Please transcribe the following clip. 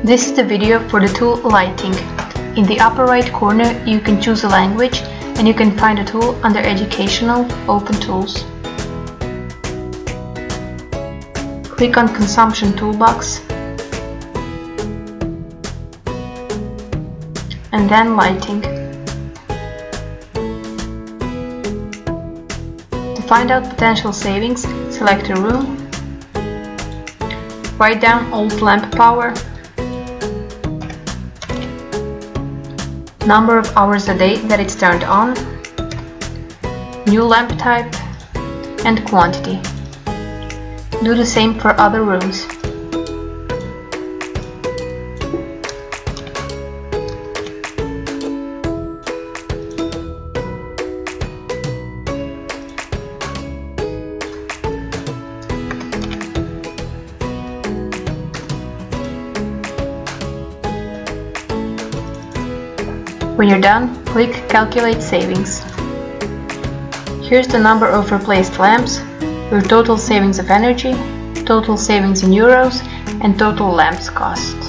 This is the video for the tool lighting. In the upper right corner you can choose a language and you can find a tool under Educational, Open Tools. Click on Consumption Toolbox and then Lighting. To find out potential savings, select a room, write down old lamp power, number of hours a day that it's turned on, new lamp type, and quantity. Do the same for other rooms. When you're done, click Calculate Savings. Here's the number of replaced lamps, your total savings of energy, total savings in euros, and total lamps cost.